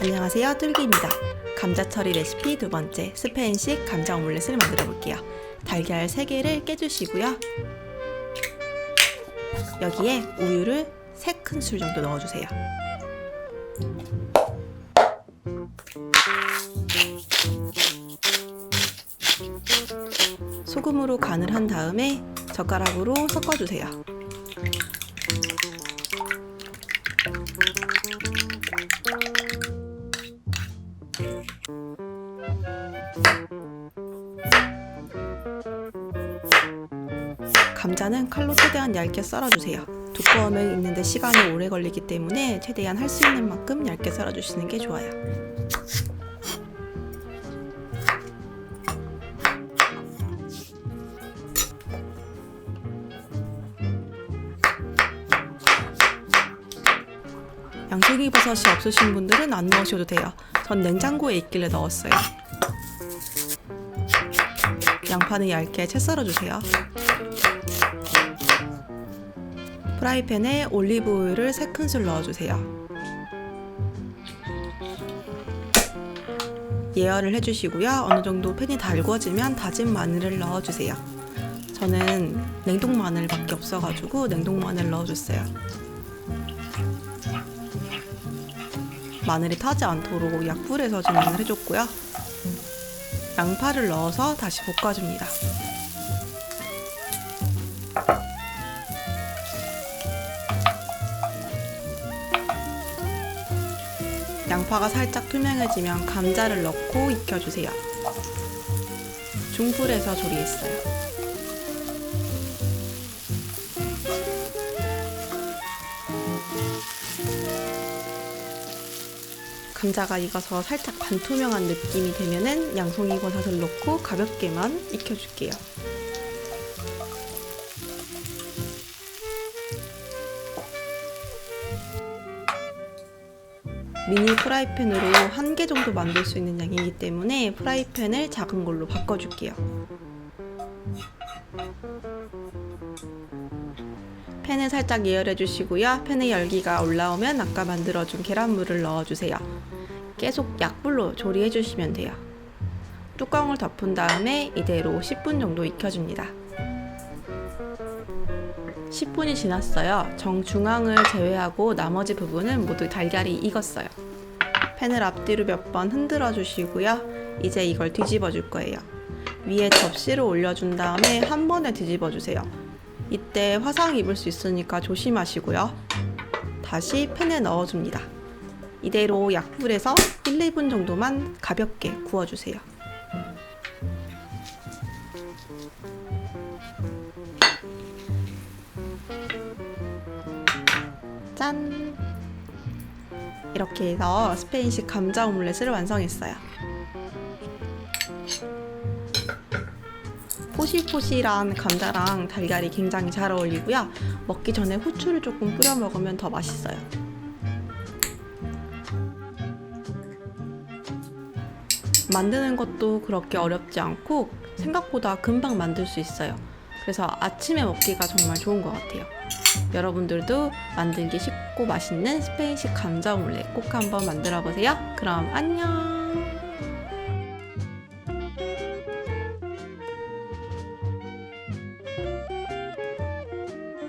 안녕하세요, 뚫기입니다. 감자처리 레시피 두 번째, 스페인식 감자 오믈렛을 만들어 볼게요. 달걀 3개를 깨주시고요. 여기에 우유를 3큰술 정도 넣어주세요. 소금으로 간을 한 다음에 젓가락으로 섞어주세요. 감자는 칼로 최대한 얇게 썰어주세요. 두꺼우면 익는데 시간이 오래 걸리기 때문에 최대한 할 수 있는 만큼 얇게 썰어주시는 게 좋아요. 양송이 버섯이 없으신 분들은 안 넣으셔도 돼요. 전 냉장고에 있길래 넣었어요. 양파는 얇게 채 썰어주세요. 프라이팬에 올리브 오일을 3큰술 넣어주세요. 예열을 해주시고요. 어느 정도 팬이 달궈지면 다진 마늘을 넣어주세요. 저는 냉동 마늘밖에 없어가지고 냉동 마늘 넣어줬어요. 마늘이 타지 않도록 약불에서 진행을 해줬고요. 양파를 넣어서 다시 볶아줍니다. 양파가 살짝 투명해지면 감자를 넣고 익혀주세요. 중불에서 조리했어요. 감자가 익어서 살짝 반투명한 느낌이 되면은 양송이 버섯을 넣고 가볍게만 익혀줄게요. 미니 프라이팬으로 1개 정도 만들 수 있는 양이기 때문에 프라이팬을 작은 걸로 바꿔줄게요. 팬을 살짝 예열해 주시고요. 팬의 열기가 올라오면 아까 만들어준 계란물을 넣어주세요. 계속 약불로 조리해 주시면 돼요. 뚜껑을 덮은 다음에 이대로 10분 정도 익혀줍니다. 10분이 지났어요. 정중앙을 제외하고 나머지 부분은 모두 달걀이 익었어요. 팬을 앞뒤로 몇 번 흔들어 주시고요. 이제 이걸 뒤집어 줄 거예요. 위에 접시를 올려준 다음에 한 번에 뒤집어 주세요. 이때 화상 입을 수 있으니까 조심하시고요. 다시 팬에 넣어줍니다. 이대로 약불에서 1, 2분 정도만 가볍게 구워주세요. 짠! 이렇게 해서 스페인식 감자 오믈렛을 완성했어요. 포실포실한 감자랑 달걀이 굉장히 잘 어울리고요. 먹기 전에 후추를 조금 뿌려 먹으면 더 맛있어요. 만드는 것도 그렇게 어렵지 않고 생각보다 금방 만들 수 있어요. 그래서 아침에 먹기가 정말 좋은 것 같아요. 여러분들도 만들기 쉽고 맛있는 스페인식 감자 오믈렛 꼭 한번 만들어 보세요. 그럼 안녕!